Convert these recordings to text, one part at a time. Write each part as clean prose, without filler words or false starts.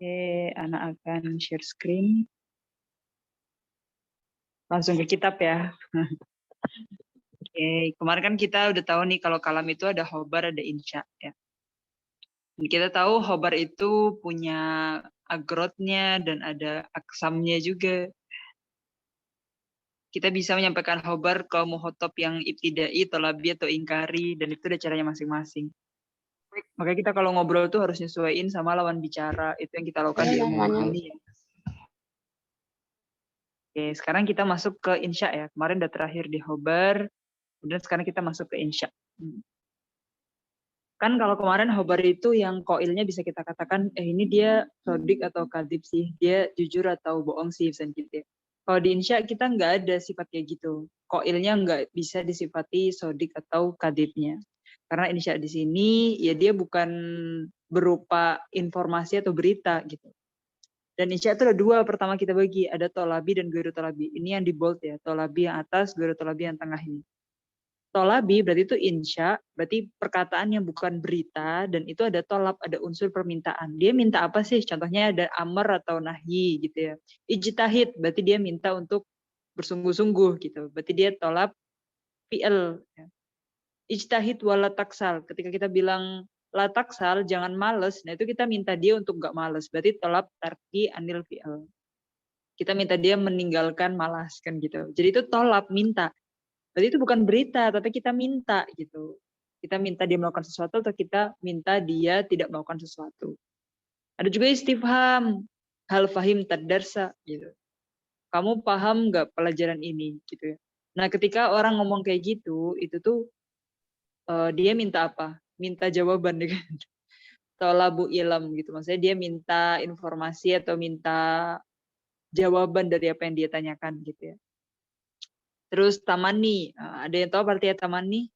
Oke, anak akan share screen. Langsung ke kitab ya. Oke, kemarin kan kita udah tahu nih kalau kalam itu ada khobar, ada insya ya. Dan kita tahu khobar itu punya agrotnya dan ada aksamnya juga. Kita bisa menyampaikan khobar ke muhotob yang ibtidai, tolabi atau ingkari, dan itu ada caranya masing-masing. Makanya kita kalau ngobrol tuh harus nyesuaiin sama lawan bicara. Itu yang kita lakukan di ilmu ini ya. Oke, sekarang kita masuk ke insya ya. Kemarin udah terakhir di khobar, kemudian sekarang kita masuk ke insya. Kan kalau kemarin khobar itu yang koilnya bisa kita katakan, ini dia sodik atau kadib sih, dia jujur atau bohong sih, misalnya gitu ya. Kalau di insya kita nggak ada sifat kayak gitu. Koilnya nggak bisa disifati sodik atau kadibnya. Karena insya di sini ya dia bukan berupa informasi atau berita gitu. Dan insya itu ada dua, pertama kita bagi, ada tolabi dan guru tolabi. Ini yang di bold ya, tolabi yang atas, guru tolabi yang tengah ini. Tolabi berarti itu insya, berarti perkataan yang bukan berita, dan itu ada tolab, ada unsur permintaan. Dia minta apa sih? Contohnya ada amar atau nahi gitu ya. Ijtahid, berarti dia minta untuk bersungguh-sungguh gitu. Berarti dia tolab fi'il. Ijtahid wala taksal, ketika kita bilang la taksal, jangan males, nah itu kita minta dia untuk nggak males. Berarti tolab tarki anil fi'il. Kita minta dia meninggalkan malas kan gitu. Jadi itu tolab, minta. Berarti itu bukan berita, tapi kita minta gitu. Kita minta dia melakukan sesuatu atau kita minta dia tidak melakukan sesuatu. Ada juga istifham, hal fahim tadarsa gitu. Kamu paham nggak pelajaran ini gitu ya. Nah ketika orang ngomong kayak gitu, itu tuh dia minta apa? Minta jawaban ya kan. Tolabu ilm gitu. Maksudnya dia minta informasi atau minta jawaban dari apa yang dia tanyakan gitu ya. Terus tamani, ada yang tahu artinya tamani?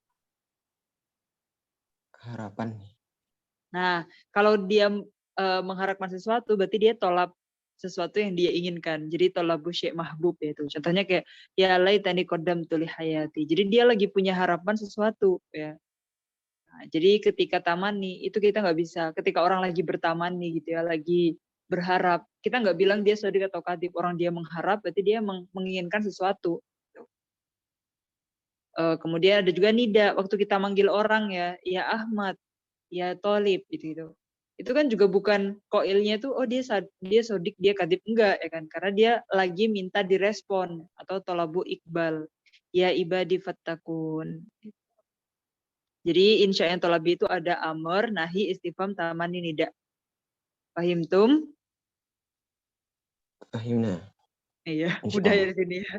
Harapan. Nah, kalau dia mengharapkan sesuatu, berarti dia tolak sesuatu yang dia inginkan. Jadi tolabu syek mahbub ya itu. Contohnya kayak ya laitani qadam tuli hayati. Jadi dia lagi punya harapan sesuatu ya. Nah, jadi ketika tamani itu kita nggak bisa. Ketika orang lagi bertamani gitu ya, lagi berharap, kita nggak bilang dia sodik atau kadib. Orang dia mengharap, berarti dia menginginkan sesuatu. Kemudian ada juga nida, waktu kita manggil orang ya Ahmad, ya Tolib gitu. Itu kan juga bukan koilnya itu, oh dia sodik, dia kadib, enggak ya kan? Karena dia lagi minta direspon atau tolabu iqbal, ya ibadi fattakun. Jadi insya yang tolabi itu ada amr, nahi, istifham, tamani, nida. Pahim tum? Fahimna. Iya, mudah ya Insyaallah. di sini ya.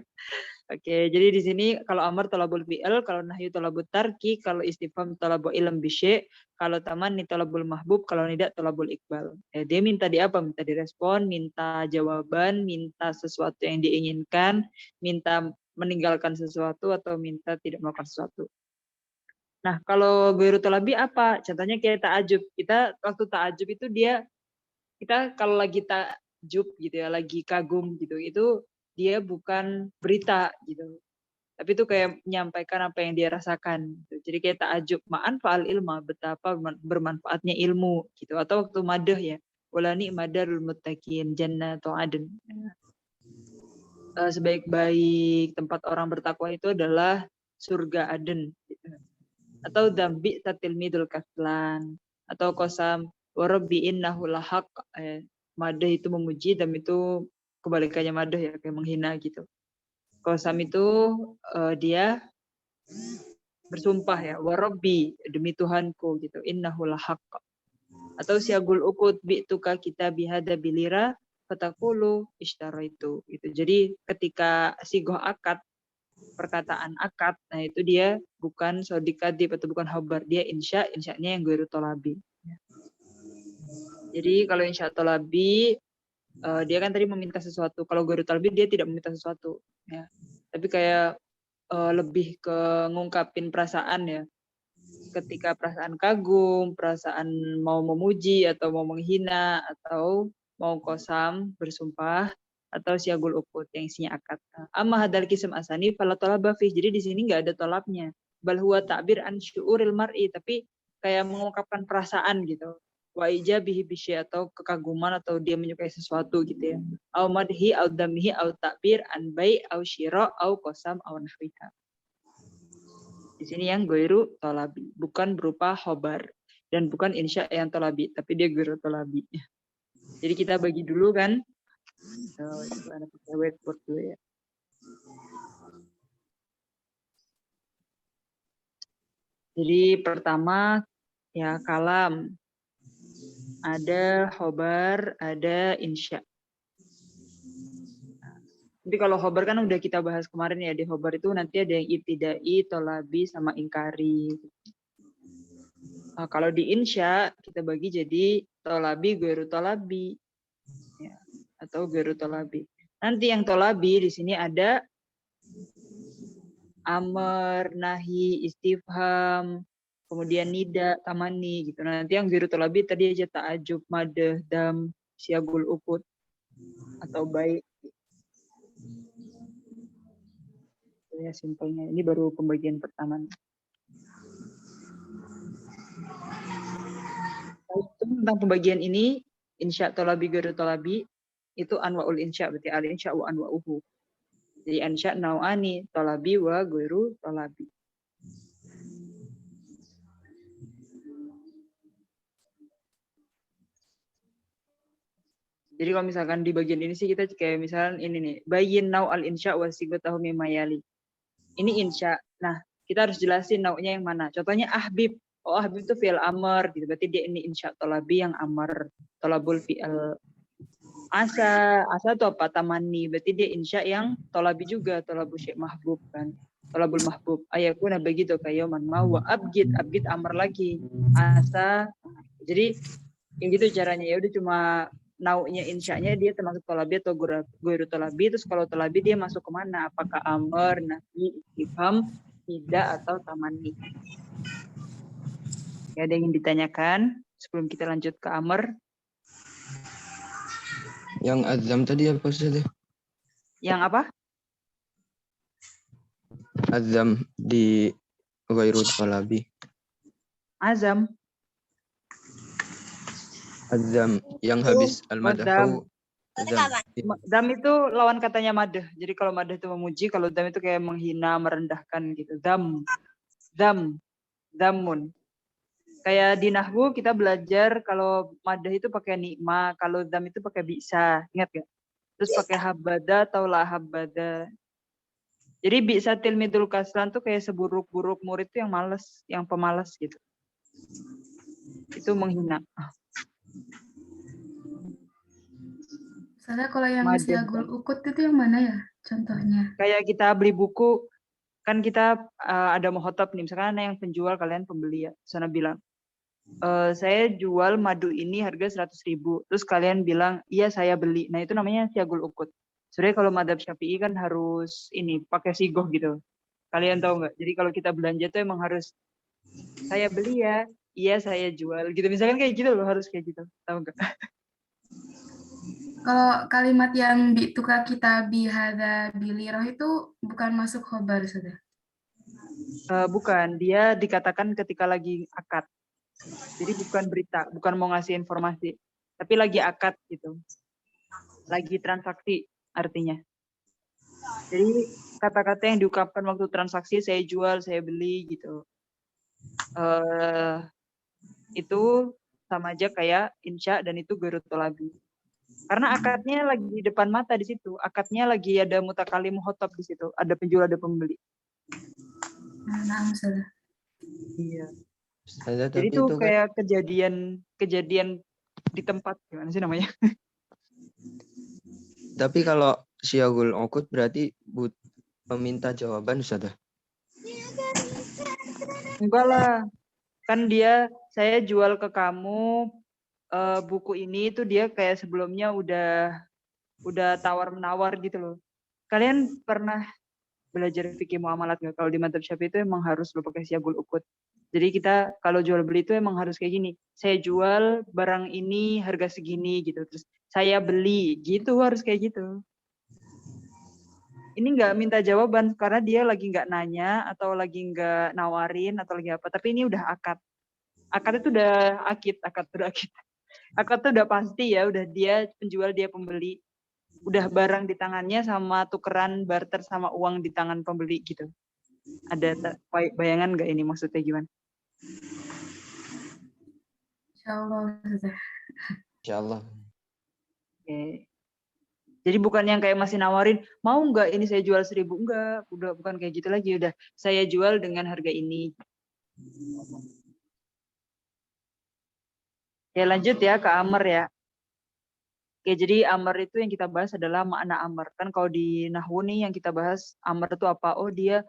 Oke, jadi di sini kalau amar tolabul fi'il, kalau nahyu tolabul tarki, kalau istifham tolabul ilm bisyai, kalau tamanni tolabul mahbub, kalau tidak tolabul iqbal. Dia minta di apa? Minta direspon, minta jawaban, minta sesuatu yang diinginkan, minta meninggalkan sesuatu atau minta tidak melakukan sesuatu. Nah, kalau ghairu tolabi apa? Contohnya kayak ta'ajub. Kita waktu ta'ajub itu kita kalau lagi takjub gitu ya, lagi kagum gitu, itu dia bukan berita gitu. Tapi itu kayak menyampaikan apa yang dia rasakan. Gitu. Jadi kayak takjub, ma'an fa'al ilma, betapa bermanfaatnya ilmu gitu. Atau waktu madah ya, walani madarul muttaqin jannatu adn. Sebaik-baik tempat orang bertakwa itu adalah surga Aden. Gitu. Atau dambi tatilmidul kaslan. Atau kosam warabbi innahu lahaq. Madah itu memuji, dan itu kebalikannya madah ya, kayak menghina gitu. Kosam itu dia bersumpah ya, warabbi, demi Tuhanku gitu, innahu lahaq. Atau siagul ukut bi'tuka kita bihada bilira fatakulu ishtaraitu gitu. Jadi ketika sigoh akad, perkataan akad, nah itu dia bukan sodik kadib atau bukan habar, dia insya'nya yang ghairu tolabi. Jadi kalau insya tolabi, dia kan tadi meminta sesuatu. Kalau ghairu tolabi dia tidak meminta sesuatu. Ya. Tapi kayak lebih ke ngungkapin perasaan ya. Ketika perasaan kagum, perasaan mau memuji atau mau menghina, atau mau kosam, bersumpah, atau siagul ukut yang isinya akad. Amma hadal kisam asani fala tolaba fih. Jadi di sini nggak ada tolabnya. Bal huwa ta'bir an syu'uril mar'i, tapi kayak mengungkapkan perasaan gitu. wa ijabihi bisyai, atau kekaguman atau dia menyukai sesuatu gitu ya. Au madhi au damihi au takbir an bai au syira au qasam au nahwiha. Di sini yang goiru tolabi, bukan berupa khobar dan bukan insya yang tolabi, tapi dia goiru tolabi. Jadi kita bagi dulu kan. Itu anak pakai whiteboard dulu ya. Jadi pertama ya kalam, ada khobar, ada insya. Jadi kalau khobar kan udah kita bahas kemarin ya, di khobar itu nanti ada yang ibtidai, tolabi, sama ingkari. Nah, kalau di insya kita bagi jadi tolabi, goiru tolabi, ya, atau goiru tolabi. Nanti yang tolabi di sini ada amr, nahi, istifham, kemudian nida, tamani gitu. Nanti yang goiru tolabi tadi aja ta'ajub, madah, dam, syagul ukut atau baik. Ya simpelnya. Ini baru pembagian pertama. Tentang pembagian ini, insya tolabi goiru tolabi itu anwa'ul insya, berarti al insya wa anwa'uhu. Jadi insya nau'ani tolabi wa goiru tolabi. Jadi kalau misalkan di bagian ini sih kita kayak misalkan ini nih, bayin nau al insya wa sigatahu mimma yali. Ini insya. Nah, kita harus jelasin nau'nya yang mana. Contohnya ahbib. Oh, ahbib itu fi'il amr gitu. Berarti dia ini insya tolabi yang amr. Tolabul fi'il. Asa itu apa? Tamani. Berarti dia insya yang tolabi juga. Tolabu syek mahbub kan. Tolabul mahbub. Ayakuna begitu kayak man mau wa abgid. Abgid amr lagi. Asa. Jadi yang gitu caranya. Ya udah cuma nau'nya insya-nya dia termasuk tolabi atau goiru tolabi. Terus kalau tolabi dia masuk kemana? Apakah amr, nahi, istifham, tidak, atau tamani? Ya, ada yang ingin ditanyakan sebelum kita lanjut ke amr? Yang azam tadi apa Ustaz? Yang apa? Azam di goiru tolabi. Azam. Azam yang habis al-madahu. Dam itu lawan katanya madah. Jadi kalau madah itu memuji, kalau dam itu kayak menghina, merendahkan gitu. Damun. Kayak di nahwu kita belajar kalau madah itu pakai nikma, kalau dam itu pakai bisa. Ingat gak? Terus pakai habada atau la habada. Jadi bisa tilmidul kasran tuh kayak seburuk-buruk murid tuh yang malas, yang pemalas gitu. Itu menghina. Soalnya kalau yang Madah. siagul ukut itu yang mana ya contohnya? Kayak kita beli buku, kan kita ada muhotab nih, misalkan ada yang penjual, kalian pembeli ya. Sana bilang, saya jual madu ini harga 100.000. Terus kalian bilang, iya saya beli. Nah itu namanya siagul ukut. Sebenarnya kalau madhab syafi'i kan harus ini, pakai sigoh gitu. Kalian tahu nggak? Jadi kalau kita belanja tuh emang harus, saya beli ya, iya saya jual. Gitu, misalkan kayak gitu loh, harus kayak gitu. Tahu nggak? Kalau kalimat yang bi'tuka kita bihada biliroh itu bukan masuk khobar, sudah? Bukan, dia dikatakan ketika lagi akad. Jadi bukan berita, bukan mau ngasih informasi. Tapi lagi akad gitu. Lagi transaksi artinya. Jadi kata-kata yang diungkapkan waktu transaksi, saya jual, saya beli gitu. Itu sama aja kayak insya dan itu goiru tolabi. Karena akadnya lagi di depan mata di situ. Akadnya lagi ada mutakalim muhotab di situ. Ada penjual, ada pembeli. Nah, sudah. Iya. Ada, Jadi itu kayak kejadian di tempat, gimana sih namanya? Tapi kalau siagul ukut berarti meminta jawaban Ustaz. Enggak lah. Kan dia, saya jual ke kamu buku ini tuh dia kayak sebelumnya udah tawar-menawar gitu loh. Kalian pernah belajar fikih muamalat nggak? Kalau di madzhab Syafi'i itu emang harus lo pakai siagul ukut. Jadi kita kalau jual beli itu emang harus kayak gini. Saya jual barang ini harga segini gitu. Terus saya beli gitu, harus kayak gitu. Ini nggak minta jawaban karena dia lagi nggak nanya atau lagi nggak nawarin atau lagi apa. Tapi ini udah akad. Akad itu udah akad berakid. Akad tuh udah pasti ya, udah dia penjual, dia pembeli. Udah barang di tangannya sama tukeran barter sama uang di tangan pembeli gitu. Ada bayangan nggak ini maksudnya gimana? Insyaallah Ustazah. Insyaallah. Oke. Jadi bukan yang kayak masih nawarin, mau nggak ini saya jual 1.000? Enggak, udah bukan kayak gitu lagi, udah saya jual dengan harga ini. Oke, lanjut ya ke amar ya. Oke, jadi amar itu yang kita bahas adalah makna amar. Kan kalau di nahwu nih yang kita bahas amar itu apa? Oh, dia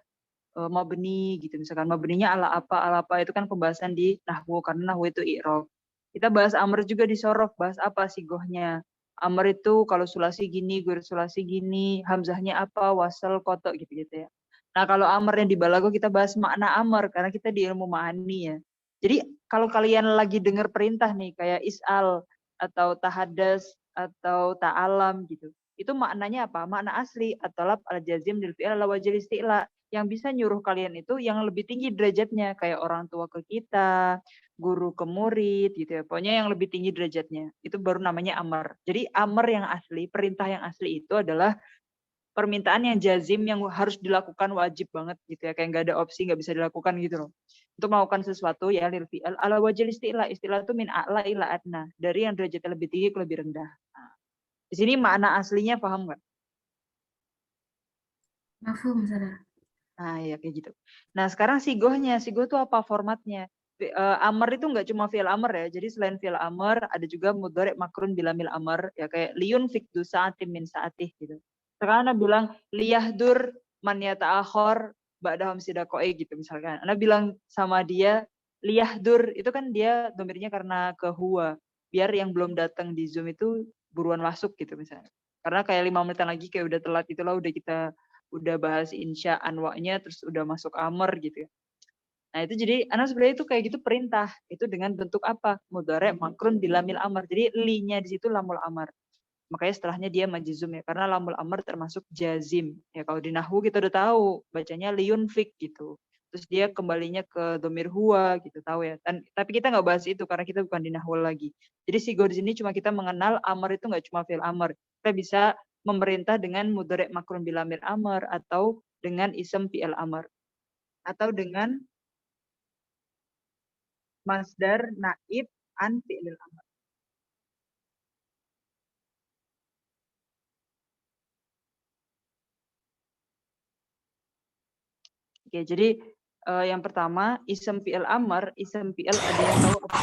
mabni gitu. Misalkan mabninya ala apa itu kan pembahasan di nahwu karena nahwu itu i'rab. Kita bahas amar juga di sorof, bahas apa sigohnya. Amar itu kalau sulasi gini, gur sulasi gini, hamzahnya apa, wasal, kotok gitu-gitu ya. Nah, kalau amar yang di balago kita bahas makna amar karena kita di ilmu ma'ani ya. Jadi kalau kalian lagi dengar perintah nih kayak is'al atau tahadas atau ta'alam gitu. Itu maknanya apa? Makna asli atau lab al-jazim lil fi'il ala wajhil isti'la. Yang bisa nyuruh kalian itu yang lebih tinggi derajatnya kayak orang tua ke kita, guru ke murid gitu ya. Pokoknya yang lebih tinggi derajatnya. Itu baru namanya amar. Jadi amar yang asli, perintah yang asli itu adalah permintaan yang jazim yang harus dilakukan wajib banget gitu ya. Kayak nggak ada opsi, nggak bisa dilakukan gitu loh. Untuk melakukan sesuatu ya lil fi'al ala wajhil isti'la. Istilah itu min a'la ila adna. Dari yang derajatnya lebih tinggi ke lebih rendah. Nah, di sini makna aslinya paham nggak? Mafhum Ustazah. Nah, ya kayak gitu. Nah, sekarang sigohnya. Sigoh itu apa formatnya? Amar itu nggak cuma fi'il amar ya. Jadi selain fi'il amar, ada juga mudhari' makrun bilamil amar. Ya kayak liyun fikdu sa'atim min sa'atih gitu. Sekarang Anda bilang, liyahdur man yata'akhor ba'dahum sidaqo'i gitu misalkan. Anda bilang sama dia, liyahdur, itu kan dia domirnya karena ke huwa. Biar yang belum datang di Zoom itu buruan masuk gitu misalnya. Karena kayak 5 menitan lagi kayak udah telat itulah udah bahas insya anwa'nya terus udah masuk amar gitu ya. Nah itu jadi anak sebenarnya itu kayak gitu perintah. Itu dengan bentuk apa? Mudhari' makrun bilamil amar. Jadi li-nya di situ lamul amar. Makanya setelahnya dia majizum ya. Karena lamul amar termasuk jazim. Ya kalau di nahwu kita udah tahu. Bacanya liyunfik gitu. Terus dia kembalinya ke domir huwa gitu tahu ya. Tapi kita nggak bahas itu karena kita bukan di nahwu lagi. Jadi sigo di sini cuma kita mengenal amar itu nggak cuma fi'il amar. Kita bisa memerintah dengan mudhari' makrun bilamil amar atau dengan isem fi'il amar. Atau dengan masdar naib an fi'il amar. Oke, jadi yang pertama isem fi'il amar, isem fi'il ada yang tahu apa?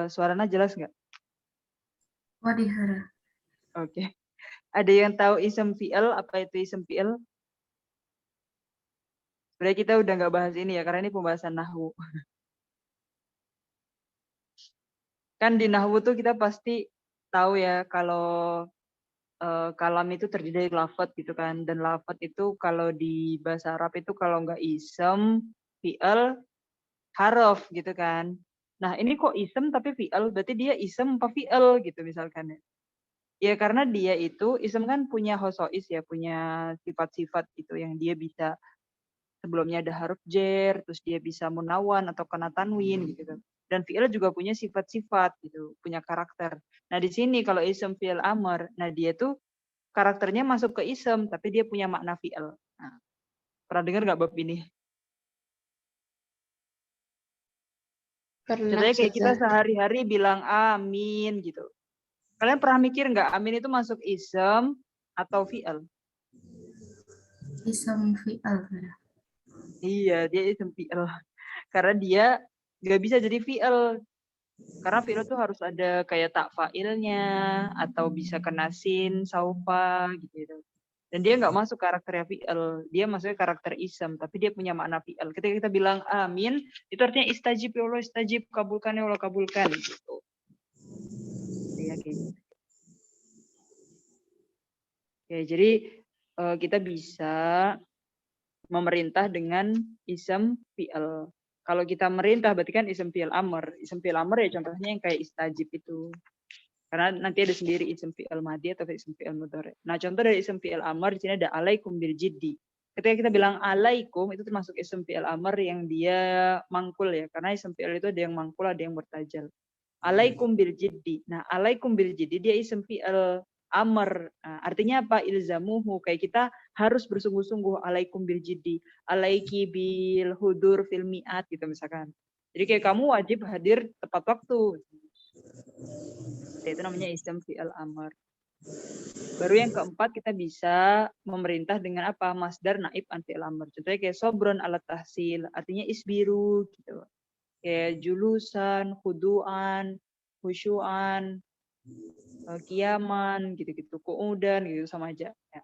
Suaranya jelas nggak? Wadih Ustazah. Oke. Ada yang tahu isem fi'il, apa itu isem fi'il? Sebenarnya kita udah nggak bahas ini ya, karena ini pembahasan nahwu. Kan di nahwu tuh kita pasti tahu ya kalau kalam itu terdiri dari lafadz gitu kan. Dan lafadz itu kalau di bahasa Arab itu kalau nggak isem, fi'il, harof gitu kan. Nah ini kok isem tapi fi'il, berarti dia isem apa fi'il gitu misalkan ya. Ya karena dia itu, isem kan punya hosois ya, punya sifat-sifat gitu yang dia bisa sebelumnya ada huruf jer, terus dia bisa munawan atau kena tanwin gitu kan. Dan fi'il juga punya sifat-sifat gitu, punya karakter. Nah di sini kalau isem fi'il amr, nah dia tuh karakternya masuk ke isem, tapi dia punya makna fi'il. Nah, pernah dengar nggak bab ini? Pernah Contohnya kayak kita Ustazah. sehari-hari bilang amin gitu. Kalian pernah mikir nggak amin itu masuk isem atau fi'il? Isem fi'al Ustazah. Iya, dia isem fi'il. Karena dia nggak bisa jadi fi'il. Karena fi'il itu harus ada kayak tak fa'ilnya, atau bisa kena sin, saufa, gitu. Dan dia nggak masuk karakternya fi'il. Dia masuknya karakter isem, tapi dia punya makna fi'il. Ketika kita bilang amin, itu artinya istajib ya Allah, istajib, kabulkan ya Allah, kabulkan. Gitu. Ya, kayak gitu. Ya, jadi kita bisa memerintah dengan isem fi'il. Kalau kita merintah berarti kan isem fi'il amr. Isem fi'il amr ya contohnya yang kayak istajib itu. Karena nanti ada sendiri isem fi'il madhi atau isem fi'il mudhari. Nah, contoh dari isem fi'il amr di sini ada alaikum bil jiddi. Ketika kita bilang alaikum itu termasuk isim fi'il amr yang dia mangkul ya, karena isim fi'il itu ada yang mangkul, ada yang bertajal. Alaikum bil jiddi. Nah, alaikum bil jiddi dia isim fi'il amr. Nah, artinya apa? Ilzamuhu. Kayak kita harus bersungguh-sungguh. Alaikum bil jiddi. Alaiki bil hudur fil mi'at gitu misalkan. Jadi kayak kamu wajib hadir tepat waktu. Itu namanya isim fi'il amr. Baru yang keempat kita bisa memerintah dengan apa? Masdar naib an fi'il amr. Contohnya kayak sobron ala tahsil, artinya isbiru gitu. Kayak julusan, khudu'an, khusyu'an, kiaman gitu-gitu, qu'udan gitu sama aja. Ya.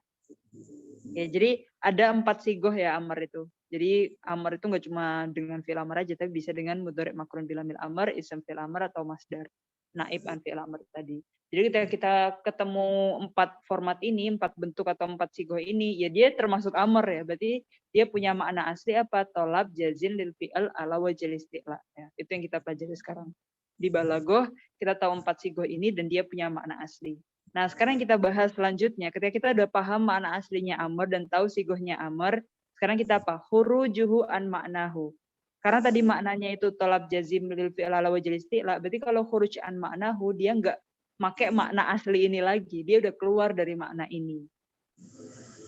Ya, jadi ada 4 sigoh ya amr itu. Jadi amr itu nggak cuma dengan fi'il amr aja, tapi bisa dengan mudhari' makrun bilamil amr, ism fi'il amr atau masdar naib an fi'il amr tadi. Jadi ketika kita ketemu 4 format ini, 4 bentuk atau 4 sigoh ini, ya dia termasuk amr ya. Berarti dia punya makna asli apa? Tolab jazil lil fi'al ala wajil isti'la. Ya, itu yang kita pelajari sekarang. Di balagoh kita tahu 4 sigoh ini dan dia punya makna asli. Nah, sekarang kita bahas selanjutnya. Ketika kita udah paham makna aslinya amr dan tahu sigohnya amr, sekarang kita apa? Khurujuhu an maknahu. Karena tadi maknanya itu tolab jazim lil fi'al ala wajil isti'la, berarti kalau khuruj an maknahu dia enggak pakai makna asli ini lagi. Dia udah keluar dari makna ini.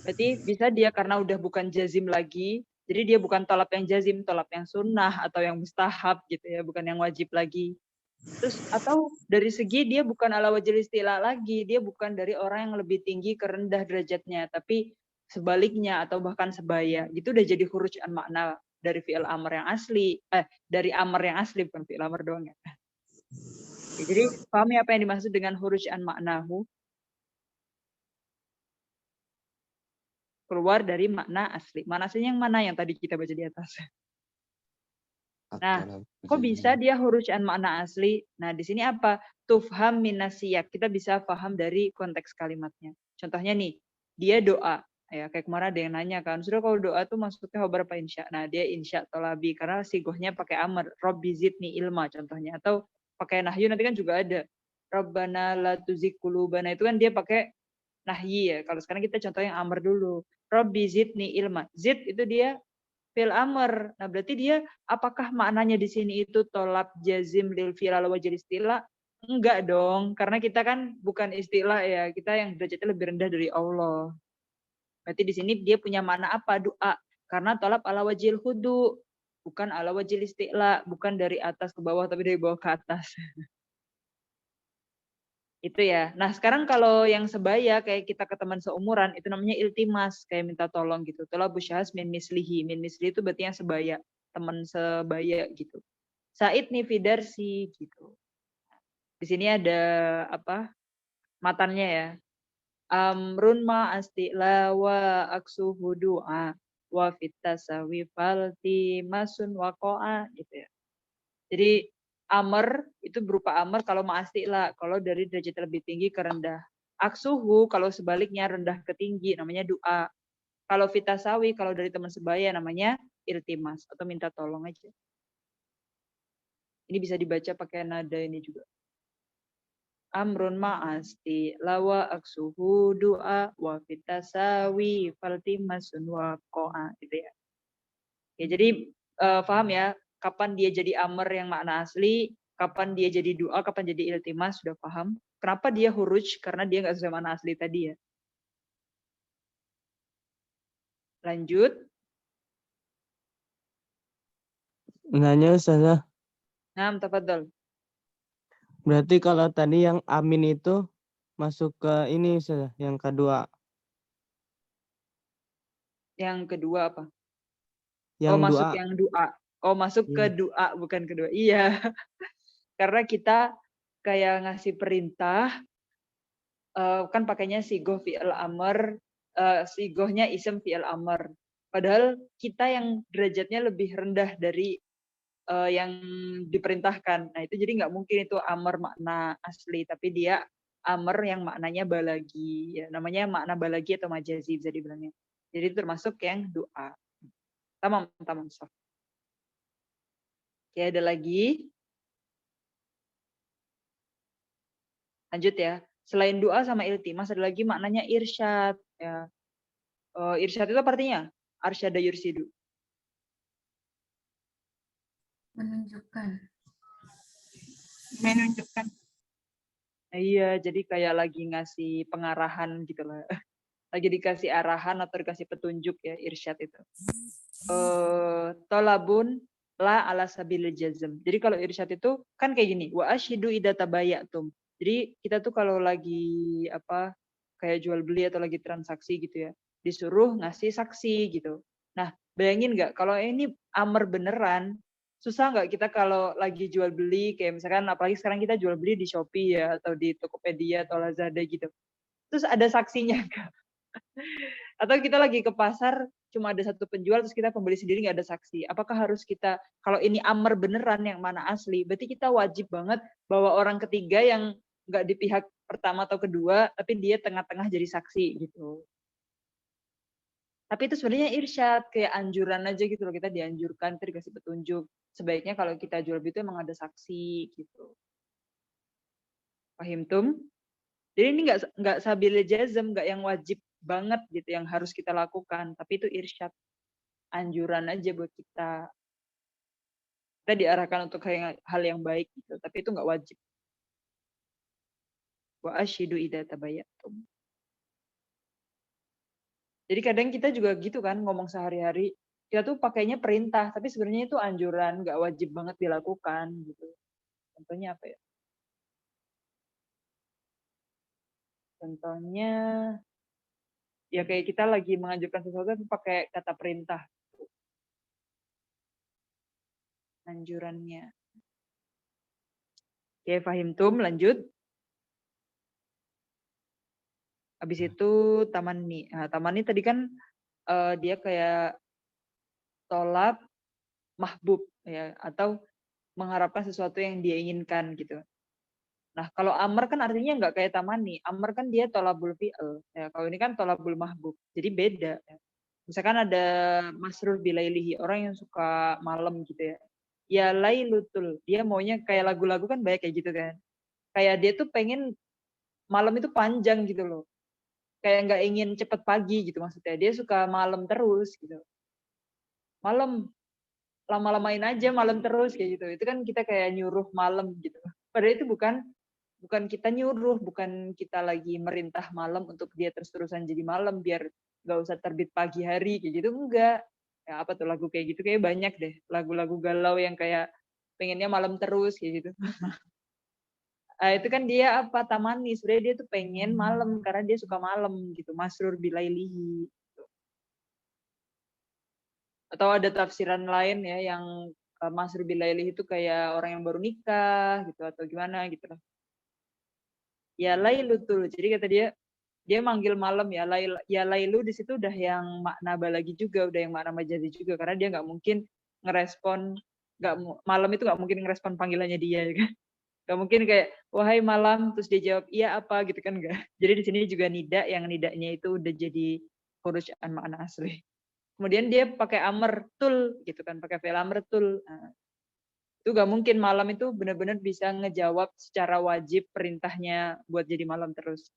Berarti bisa dia karena udah bukan jazim lagi, jadi dia bukan tolab yang jazim, tolab yang sunnah atau yang mustahab gitu ya, bukan yang wajib lagi. Terus atau dari segi dia bukan ala wajil istilah lagi, dia bukan dari orang yang lebih tinggi ke rendah derajatnya, tapi sebaliknya atau bahkan sebaya. Gitu udah jadi khuruj an makna dari fi'il amr yang asli, dari amr yang asli bukan fi'il amr doang ya. Ya, jadi pahami apa yang dimaksud dengan khuruj an maknahu? Keluar dari makna asli. Makna aslinya yang mana yang tadi kita baca di atas? Nah, kok bisa dia khuruj an makna asli? Nah, di sini apa? Tufham minasiyak. Kita bisa paham dari konteks kalimatnya. Contohnya nih, dia doa. Ya, kayak kemarin ada yang nanya kan, sudah kalau doa tuh maksudnya berapa insya? Nah, dia insya tolabi karena sigohnya pakai amr. Robbi zidni ilma contohnya. Atau pakai nahyu nanti kan juga ada. Rabbana la tuzigh qulubana itu kan dia pakai nahyi ya. Kalau sekarang kita contoh yang amr dulu. Robbi zidni ilma. Zid itu dia fi'il amr. Nah, berarti dia apakah maknanya di sini itu tolab jazim lil fi'il ala wajil istilah? Enggak dong, karena kita kan bukan istilah ya. Kita yang derajatnya lebih rendah dari Allah. Berarti di sini dia punya makna apa? Doa. Karena tolab ala wajil hudu. Bukan ala wajil istilah. Bukan dari atas ke bawah, tapi dari bawah ke atas. Itu ya. Nah, sekarang kalau yang sebaya kayak kita ke teman seumuran itu namanya iltimas, kayak minta tolong gitu. Tolabus syahas min mislihi. Min mislihi itu berarti yang sebaya, teman sebaya gitu. Said nih fidarsi gitu. Di sini ada apa? Matannya ya. Amrun ma astila wa aksuhu du'a wa fitasawi falti masun waqa'a gitu ya. Jadi amr itu berupa amr kalau ma'astila, kalau dari derajat lebih tinggi ke rendah. Aksuhu kalau sebaliknya rendah ke tinggi namanya doa. Kalau fitasawi kalau dari teman sebaya namanya iltimas atau minta tolong aja. Ini bisa dibaca pakai nada ini juga. Amrun ma'asti lawa aksuhu doa wa fitasawi faltimasun waqa'a gitu ya. Ya jadi paham ya kapan dia jadi amr yang makna asli, kapan dia jadi doa, kapan jadi iltimas, sudah paham. Kenapa dia huruj? Karena dia nggak sesuai makna asli tadi ya. Lanjut. Nanya Ustazah, Nah, tafadhol. berarti kalau tadi yang amin itu masuk ke ini Ustazah, yang kedua. Yang kedua apa? Yang masuk doa. yang doa. Oh, masuk ke doa, bukan kedua. Iya. Karena kita kayak ngasih perintah, kan pakainya sigoh fi'il amr, sigohnya ism fi'il amr. Padahal kita yang derajatnya lebih rendah dari yang diperintahkan. Nah, itu jadi nggak mungkin itu amr makna asli, tapi dia amr yang maknanya balagi. Ya, namanya makna balagi atau majazi bisa dibilangnya. Jadi termasuk yang doa. Tamam, Sof. Oke, ada lagi. Lanjut ya. Selain doa sama iltimas ada lagi maknanya irsyad. Ya. Irsyad itu apa artinya? arsyada yursidu? Menunjukkan. Menunjukkan. Iya, jadi kayak lagi ngasih pengarahan gitu lah. Lagi dikasih arahan atau dikasih petunjuk ya, irsyad itu. Tolabun la ala sabilil jazm. Jadi kalau irsyad itu kan kayak gini, wa ashidu idza tabayatum. Jadi kita tuh kalau lagi kayak jual beli atau lagi transaksi gitu ya, disuruh ngasih saksi gitu. Nah, bayangin nggak kalau ini amar beneran, susah nggak kita kalau lagi jual beli kayak misalkan apalagi sekarang kita jual beli di Shopee ya atau di Tokopedia atau Lazada gitu. Terus ada saksinya nggak? Atau kita lagi ke pasar cuma ada satu penjual terus kita pembeli sendiri nggak ada saksi. Apakah harus kita kalau ini amar beneran yang mana asli? Berarti kita wajib banget bawa orang ketiga yang nggak di pihak pertama atau kedua, tapi dia tengah-tengah jadi saksi gitu. Tapi itu sebenarnya irsyad, kayak anjuran aja gitu loh, kita dianjurkan, kita dikasih petunjuk. Sebaiknya kalau kita jual beli itu emang ada saksi gitu. Paham tum? Jadi ini nggak sabil jazm, nggak yang wajib banget gitu yang harus kita lakukan, tapi itu irsyad, anjuran aja buat kita. Kita diarahkan untuk hal yang baik gitu, tapi itu nggak wajib. Wa asyidu idza tabayatum. Jadi kadang kita juga gitu kan ngomong sehari-hari, kita tuh pakainya perintah, tapi sebenarnya itu anjuran, nggak wajib banget dilakukan gitu. Contohnya apa ya? Contohnya ya kayak kita lagi menganjurkan sesuatu tapi pakai kata perintah. Anjurannya. Oke, fahimtum, lanjut. Habis itu tamanni. Nah, tamanni tadi kan dia kayak tolak mahbub ya atau mengharapkan sesuatu yang dia inginkan gitu. Nah, kalau amr kan artinya nggak kayak tamanni. Amr kan dia tolabul fi'il. Ya, kalau ini kan tolabul mahbub. Jadi beda. Ya. Misalkan ada masrur bilailihi, orang yang suka malam gitu ya. Ya lailutul. Dia maunya kayak lagu-lagu kan banyak kayak gitu kan. Kayak dia tuh pengen malam itu panjang gitu loh. Kayak nggak ingin cepet pagi gitu maksudnya. Dia suka malam terus gitu. Malam, lama-lamain aja malam terus kayak gitu. Itu kan kita kayak nyuruh malam gitu. Padahal itu bukan kita nyuruh, bukan kita lagi merintah malam untuk dia terus-terusan jadi malam biar nggak usah terbit pagi hari kayak gitu, enggak. Ya apa tuh lagu kayak gitu kayak banyak deh lagu-lagu galau yang kayak pengennya malam terus kayak gitu. Itu kan dia apa tamani, sebenarnya dia tuh pengen malam karena dia suka malam gitu, masrur bilailihi. Atau ada tafsiran lain ya yang masrur bilailihi itu kayak orang yang baru nikah gitu atau gimana gitu loh. Ya lailutul. Jadi kata dia manggil malam ya lailu di situ udah yang makna balagi juga, udah yang makna majazi juga karena dia nggak mungkin ngerespon malam itu nggak mungkin ngerespon panggilannya dia kan. Nggak mungkin kayak wahai malam terus dia jawab iya apa gitu kan enggak. Jadi di sini juga nida yang nidanya itu udah jadi huruf makna asli. Kemudian dia pakai amr tul gitu kan, pakai fi'il amr tul. Nah, itu nggak mungkin malam itu benar-benar bisa ngejawab secara wajib perintahnya buat jadi malam terus.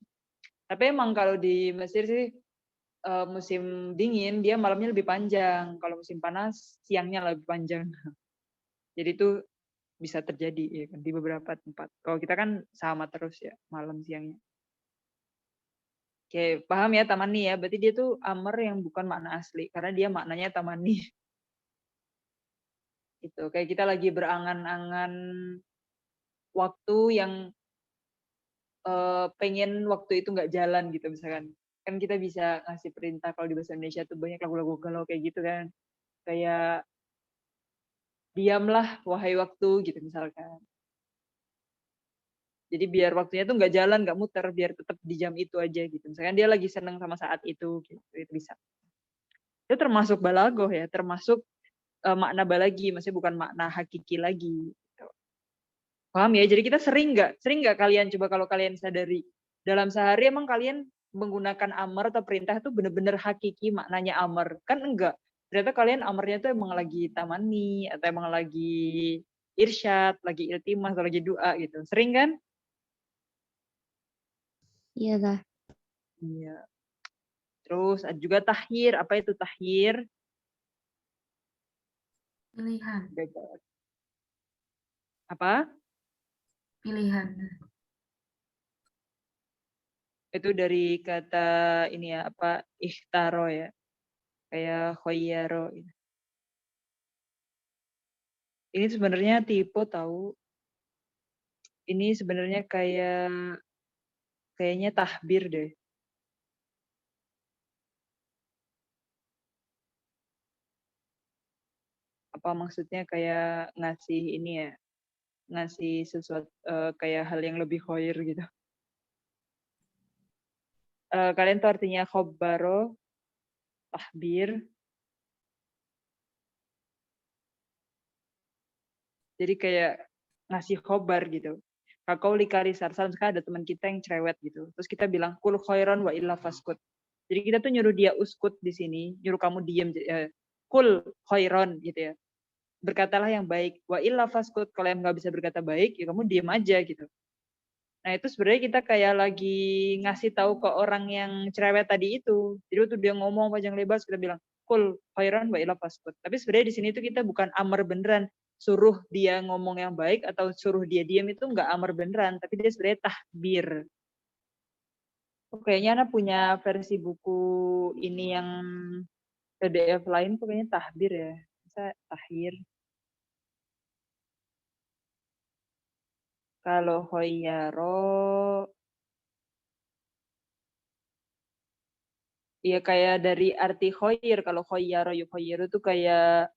Tapi emang kalau di Mesir sih musim dingin dia malamnya lebih panjang. Kalau musim panas siangnya lebih panjang. Jadi itu bisa terjadi ya kan di beberapa tempat. Kalau kita kan sama terus ya malam siangnya. Oke, paham ya tamani ya. Berarti dia tuh amr yang bukan makna asli karena dia maknanya tamani. Itu kayak kita lagi berangan-angan waktu yang pengen waktu itu nggak jalan gitu misalkan. Kan kita bisa ngasih perintah kalau di bahasa Indonesia tuh banyak lagu-lagu galau kayak gitu kan. Kayak diamlah wahai waktu gitu misalkan. Jadi biar waktunya tuh nggak jalan, nggak muter, biar tetap di jam itu aja gitu. Misalkan dia lagi seneng sama saat itu, gitu, itu bisa. Itu termasuk balagoh ya, termasuk makna balagi, maksudnya bukan makna hakiki lagi. Gitu. Paham ya? Jadi kita sering nggak kalian coba kalau kalian sadari dalam sehari emang kalian menggunakan amar atau perintah itu benar-benar hakiki maknanya amar kan enggak? Ternyata kalian amarnya tuh emang lagi tamani atau emang lagi irsyad, lagi iltimah atau lagi doa gitu. Sering kan? Iya, Kak. Iya. Terus ada juga tahir. Apa itu tahir? Pilihan. Gagal. Apa? Pilihan. Itu dari kata ini ya, apa, ikhtaro ya. Kayak khoyaro. Ini sebenarnya tipe tahu. Ini sebenarnya kayaknya tahbir deh. Apa maksudnya kayak ngasih ini ya, ngasih sesuatu kayak hal yang lebih khair gitu. Kalian tuh artinya khobbaro, tahbir. Jadi kayak ngasih khobar gitu. Kakau likari sarsan, sekarang ada teman kita yang cerewet gitu. Terus kita bilang, kul khairan wa illa faskut. Jadi kita tuh nyuruh dia uskut di sini, nyuruh kamu diem. Kul khairan gitu ya. Berkatalah yang baik. Wa illa faskut. Kalau yang nggak bisa berkata baik, ya kamu diem aja gitu. Nah itu sebenarnya kita kayak lagi ngasih tahu ke orang yang cerewet tadi itu. Jadi waktu dia ngomong panjang lebar, kita bilang, kul khairan wa illa faskut. Tapi sebenarnya di sini tuh kita bukan amar beneran. Suruh dia ngomong yang baik atau suruh dia diam itu nggak amar beneran. Tapi dia sebenarnya tahbir. Kayaknya Ana punya versi buku ini yang PDF lain pokoknya tahbir ya. Bisa tahir. Kalau khoyaro, ya kayak dari arti khoir. Kalau khoyaro yukhoyiru tuh kayak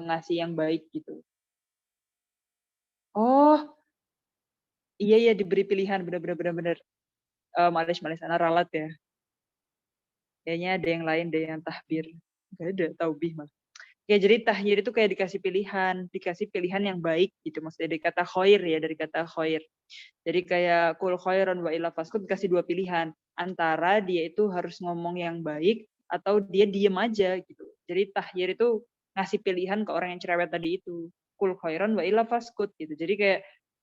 ngasih yang baik gitu. Oh, iya diberi pilihan benar. Malis anak ralat ya. Kayaknya ada yang lain deh yang tahbir. Gak ada taubih malah. Ya jadi tahir itu kayak dikasih pilihan yang baik gitu. Maksudnya dari kata khoir ya, dari kata khoir. Jadi kayak kul khairon wa illa faskut dikasih dua pilihan. Antara dia itu harus ngomong yang baik atau dia diem aja gitu. Jadi tahir itu ngasih pilihan ke orang yang cerewet tadi itu. Kul khairon wa illa faskut gitu. Jadi kayak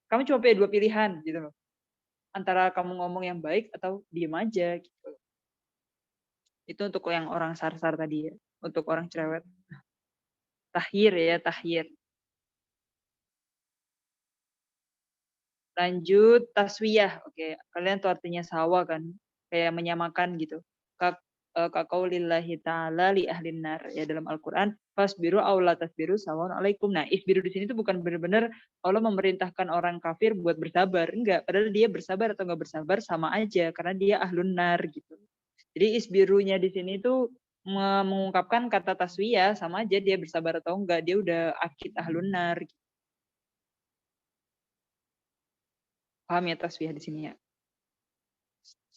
kamu cuma punya dua pilihan gitu loh. Antara kamu ngomong yang baik atau diem aja gitu. Itu untuk yang orang sarsar tadi ya. Untuk orang cerewet. Tahir ya, tahir. Lanjut taswiyah. Oke, kalian tuh artinya sawa kan? Kayak menyamakan gitu. Kaqaulillahi ta'ala li ahlin nar ya dalam Al-Qur'an, fasbiru aw la tasbiru sawa'un alaikum. Nah, isbiru di sini tuh bukan benar-benar Allah memerintahkan orang kafir buat bersabar. Enggak, padahal dia bersabar atau enggak bersabar sama aja karena dia ahlun nar gitu. Jadi isbirunya di sini tuh mengungkapkan kata taswiyah sama aja dia bersabar atau enggak, dia udah akid ahlun nar. Paham ya taswiyah di sini ya?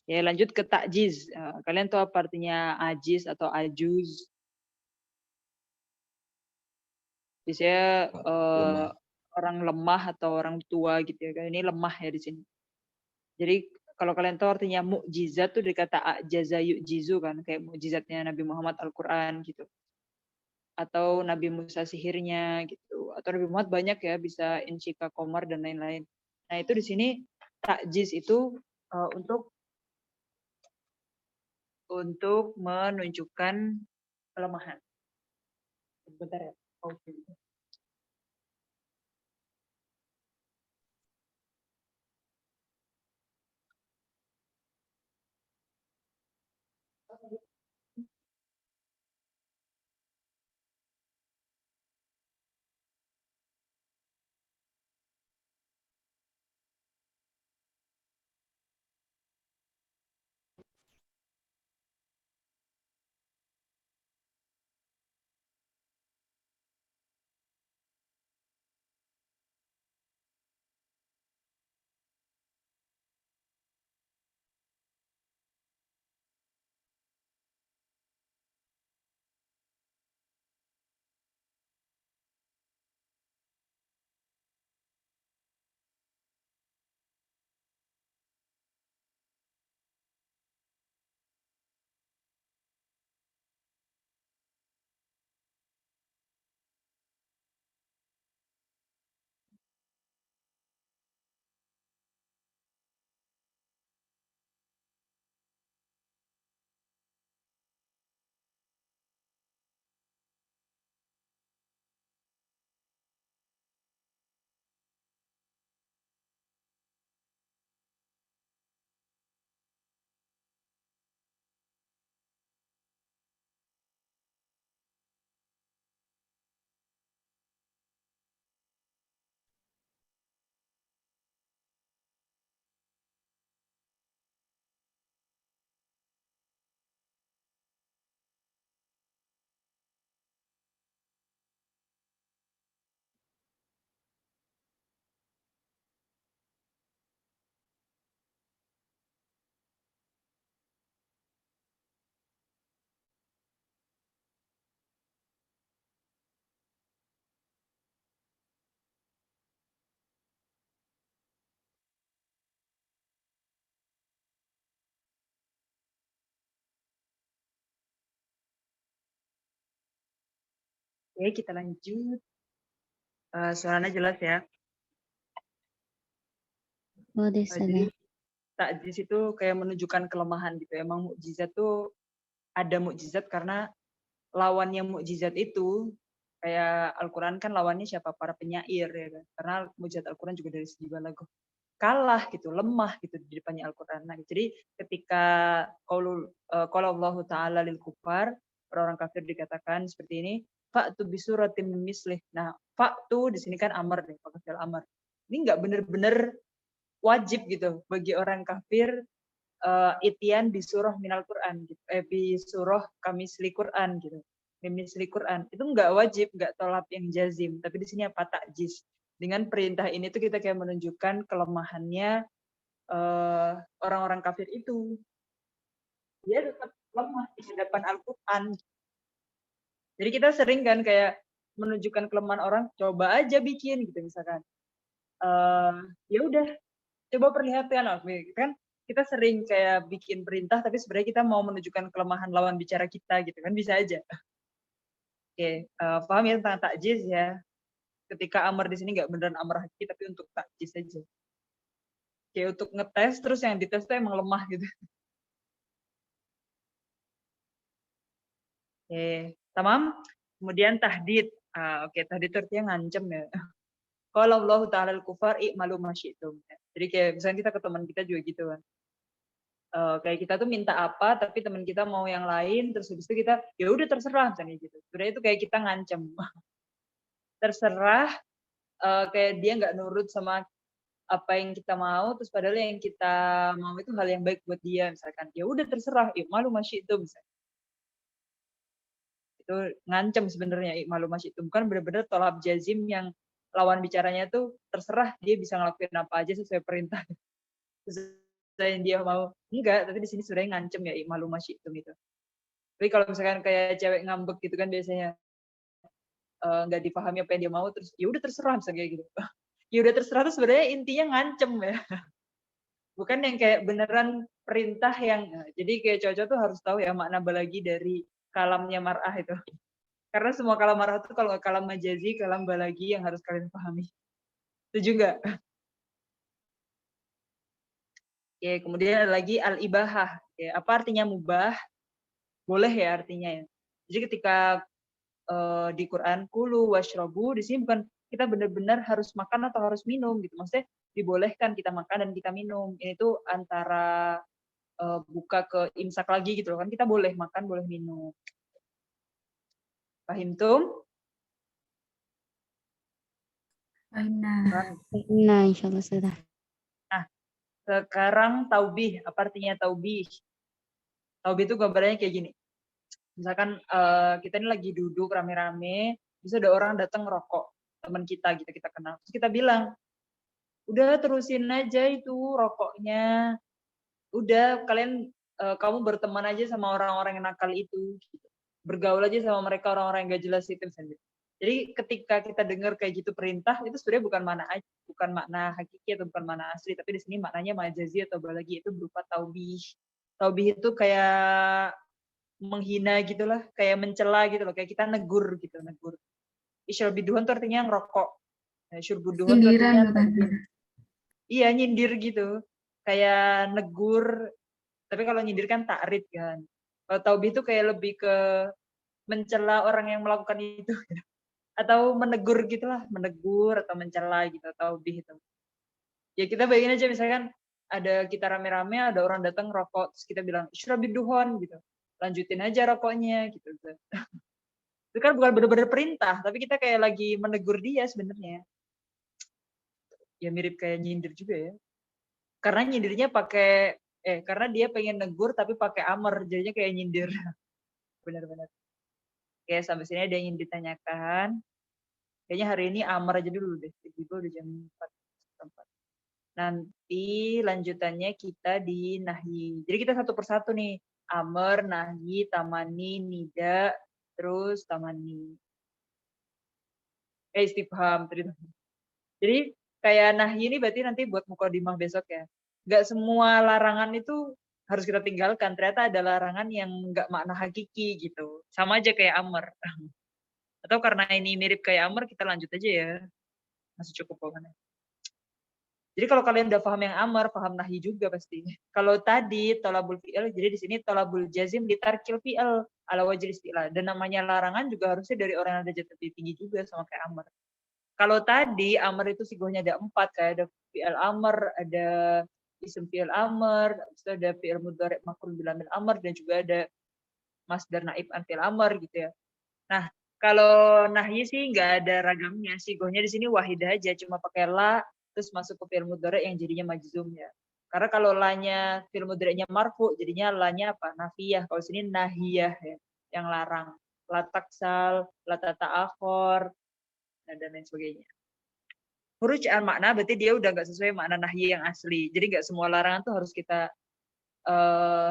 Ya, lanjut ke takjiz. Kalian tahu apa artinya ajiz atau ajuz? Biasanya Lemah. orang lemah atau orang tua gitu ya. Ini lemah ya di sini. Jadi kalau kalian tahu artinya mukjizat tuh dari kata ajaza yu'jizu kan, kayak mukjizatnya Nabi Muhammad Al-Qur'an gitu. Atau Nabi Musa sihirnya gitu. Atau Nabi Muhammad banyak ya bisa insyika komar dan lain-lain. Nah, itu di sini takjiz itu untuk menunjukkan kelemahan. Bentar ya. Oke. Oke, kita lanjut. Suaranya jelas ya. Jadi takjis itu kayak menunjukkan kelemahan gitu. Emang mukjizat tuh ada mukjizat karena lawannya mukjizat itu kayak Al-Quran kan lawannya siapa? Para penyair ya kan. Karena mukjizat Al-Quran juga dari segi balaghah kalah gitu, lemah gitu di depannya Al-Quran. Nah, jadi ketika kalau Allah Ta'ala lil kufar, orang-orang kafir dikatakan seperti ini, fa'tu bisuratim mislih. Nah, fa'tu di sini kan amar nih, pakai amar. Ini nggak benar-benar wajib gitu bagi orang kafir itian di surah minal Quran gitu. Di surah kamisli Quran gitu. Misli Quran itu nggak wajib, nggak tolap yang jazim, tapi di sini apa takjis. Dengan perintah ini tuh kita kayak menunjukkan kelemahannya orang-orang kafir itu. Dia tetap lemah di hadapan Al-Quran. Jadi kita sering kan kayak menunjukkan kelemahan orang, coba aja bikin gitu misalkan. Ya udah, coba perlihatkan kan kita sering kayak bikin perintah tapi sebenarnya kita mau menunjukkan kelemahan lawan bicara kita gitu kan bisa aja. Oke, paham ya tentang takjiz ya. Ketika amar di sini nggak beneran amar hakiki tapi untuk takjiz aja. Kayak untuk ngetes terus yang dites tuh emang lemah gitu. Oke, tamam. Kemudian tahdid. Oke, tahdid itu artinya ngancem ya. Kalau Allah Ta'ala al-kufar i'malu masyi'tum. Jadi kayak misalnya kita ke teman kita juga gitu kan. Kayak kita tuh minta apa tapi teman kita mau yang lain terus habis itu kita ya udah terserah misalnya gitu. Sebenarnya itu kayak kita ngancem. Terserah kayak dia nggak nurut sama apa yang kita mau terus padahal yang kita mau itu hal yang baik buat dia misalkan. Ya udah terserah, i'malu masyi'tum misalnya. Itu ngancem sebenarnya i'malu masyi'tum. Bukan benar-benar tolak jazim yang lawan bicaranya tuh terserah dia bisa ngelakuin apa aja sesuai perintah. Sesuai yang dia mau. Enggak, tapi di sini sebenarnya ngancem ya i'malu masyi'tum itu. Tapi kalau misalkan kayak cewek ngambek gitu kan biasanya nggak dipahami apa yang dia mau terus ya udah terserah misalnya kayak gitu. Ya udah terserah tuh sebenarnya intinya ngancem ya. Bukan yang kayak beneran perintah yang jadi kayak cowok-cowok tuh harus tahu ya makna balagi dari kalamnya mar'ah itu. Karena semua kalam mar'ah itu kalau kalam majazi, kalam balagi yang harus kalian pahami. Setuju nggak? Oke, kemudian ada lagi al-ibahah. Oke, apa artinya mubah? Boleh ya artinya ya. Jadi ketika di Quran kulu washrobu di sini bukan kita benar-benar harus makan atau harus minum gitu. Maksudnya dibolehkan kita makan dan kita minum. Ini tuh antara buka ke imsak lagi gitu loh kan kita boleh makan boleh minum. Pahim tuh? Nah, insyaallah sudah. Nah, sekarang taubih. Apa artinya taubih? Taubih itu gambarnya kayak gini. Misalkan kita ini lagi duduk rame-rame, bisa ada orang datang ngerokok, teman kita gitu kita kenal. Terus kita bilang, udah terusin aja itu rokoknya. Udah kalian kamu berteman aja sama orang-orang yang nakal itu. Gitu. Bergaul aja sama mereka orang-orang yang gak jelas itu misalnya. Jadi ketika kita dengar kayak gitu perintah itu sebenarnya bukan makna hakiki atau bukan makna asli, tapi di sini maknanya majazi atau balagi itu berupa taubih. Taubih itu kayak menghina gitulah, kayak mencela gitu loh, kayak kita negur gitu, negur. Isyurbiduhan tuh artinya ngerokok. Nah, syurbuduhan tuh artinya iya nyindir gitu. Kayak negur, tapi kalau nyindir kan ta'rid kan. Kalau taubih itu kayak lebih ke mencela orang yang melakukan itu. Gitu. Atau menegur gitulah, menegur atau mencela gitu, taubih itu. Ya kita bayangin aja misalkan ada kita rame-rame, ada orang datang rokok, terus kita bilang, isyurbiduhan gitu. Lanjutin aja rokoknya gitu. Itu kan bukan benar-benar perintah, tapi kita kayak lagi menegur dia sebenarnya. Ya mirip kayak nyindir juga ya. Karena nyindirnya pakai karena dia pengen negur tapi pakai amar, jadinya kayak nyindir. Benar-benar. Oke, sampai sini ada yang ingin ditanyakan. Kayaknya hari ini amar aja dulu deh. Tiba-tiba udah jam 4. Nanti lanjutannya kita di nahi. Jadi kita satu persatu nih. Amar, nahi, tamani, nida, terus tamani. Istifham. Jadi kayak nahi ini berarti nanti buat mukadimah besok ya. Nggak semua larangan itu harus kita tinggalkan. Ternyata ada larangan yang nggak makna hakiki gitu. Sama aja kayak amar. Atau Atau karena ini mirip kayak amr, kita lanjut aja ya. Masih cukup pokoknya. Jadi kalau kalian udah paham yang amr, paham nahi juga pasti. Kalau tadi tolabul fi'il, jadi di sini tolabul jazim ditarkil fi'il ala wajil istilah. Dan namanya larangan juga harusnya dari orang yang ada derajat lebih tinggi juga sama kayak amr. Kalau tadi amr itu sigohnya ada 4, kayak ada fi'il amr, ada isim fi'il amr, ada fi'il mudhari' maf'ul bil amil amr, dan juga ada masdar naib an fi'il amr gitu ya. Nah, kalau nahyi sih nggak ada ragamnya, sigohnya di sini wahidah aja, cuma pakai la terus masuk ke fi'il mudhari' yang jadinya majzum ya. Karena kalau la-nya fi'il mudhari'nya marfu, jadinya la-nya apa? Nafiyah. Kalau sini nahiyah ya, yang larang. La taksal, la tata'akhor, dan lain sebagainya. Khuruj an makna berarti dia udah nggak sesuai makna nahyi yang asli. Jadi nggak semua larangan tuh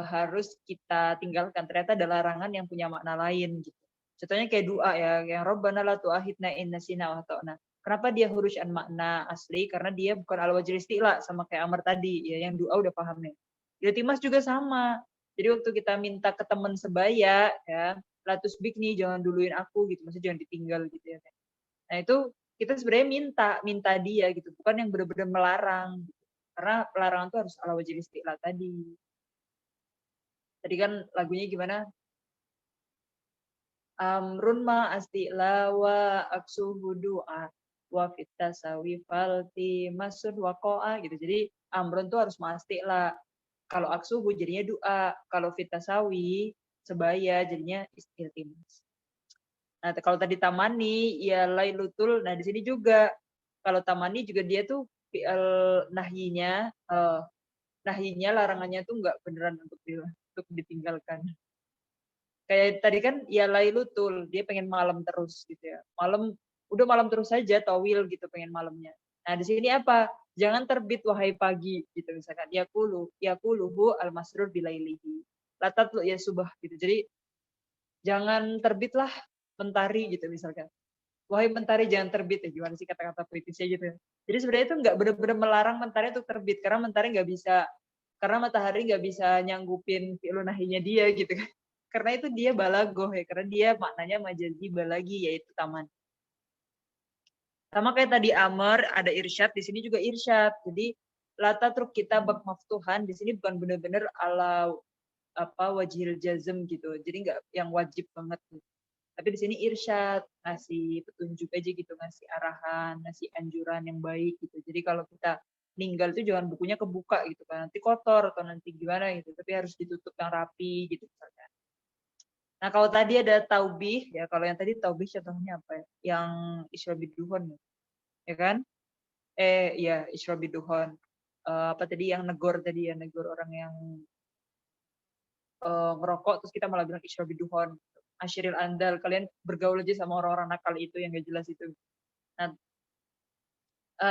harus kita tinggalkan. Ternyata ada larangan yang punya makna lain gitu. Contohnya kayak doa ya, yang Rabbana la tu'akhidna in nasina wa akhtana. Kenapa dia huruf an makna asli? Karena dia bukan al wajil isti'la sama kayak Amr tadi ya, yang doa udah paham nih. Iltimas juga sama. Jadi waktu kita minta ke teman sebaya ya, la tusbikni, jangan duluin aku gitu, maksudnya jangan ditinggal gitu ya. Nah, itu kita sebenarnya minta dia gitu, bukan yang benar-benar melarang gitu. Karena pelarangan itu harus ala wajil isti'la tadi. Tadi kan lagunya gimana? Amrun ma asti'la wa aksuhu du'a wa fit tasawi falti masud wa qa'a gitu. Jadi amrun tuh harus ma asti'la. Kalau aksuhu jadinya doa, kalau fit tasawi sebaya jadinya iltimas. Nah, kalau tadi tamani ya lailutul. Nah, di sini juga kalau tamani juga dia tuh fi'il nahyinya larangannya tuh enggak beneran untuk ditinggalkan. Kayak tadi kan ya lailutul, dia pengen malam terus gitu ya. Udah malam terus saja tawil gitu pengen malamnya. Nah, di sini apa? Jangan terbit wahai pagi gitu misalkan. Yaquluhu al-masrur bilailihi. Latatlu ya subah gitu. Jadi jangan terbitlah mentari gitu misalkan. Wahai mentari jangan terbit ya, gimana sih kata-kata puitisnya gitu ya. Jadi sebenarnya itu nggak benar-benar melarang mentari untuk terbit, karena mentari nggak bisa, karena matahari nggak bisa nyanggupin fi'il nahinya dia gitu kan. Karena itu dia balagoh ya, karena dia maknanya majazi balagi, yaitu taman. Sama kayak tadi amr, ada irsyad, di sini juga irsyad. Jadi lata truk kita bak maftuhan, di sini bukan benar-benar ala wajhil jazm gitu. Jadi nggak yang wajib banget. Tapi di sini irsyad, ngasih petunjuk aja gitu, ngasih arahan, ngasih anjuran yang baik gitu. Jadi kalau kita ninggal itu jangan bukunya kebuka gitu kan, nanti kotor atau nanti gimana gitu. Tapi harus ditutup yang rapi gitu misalkan. Nah, kalau tadi ada taubih ya, kalau yang tadi taubih contohnya apa ya? Yang isrobiduhon ya kan? Ya isrobiduhon. Apa tadi yang negor tadi ya, negor orang yang ngerokok terus kita malah bilang isrobiduhon. Asyiril andal, kalian bergaul aja sama orang-orang nakal itu yang gak jelas itu. Nah,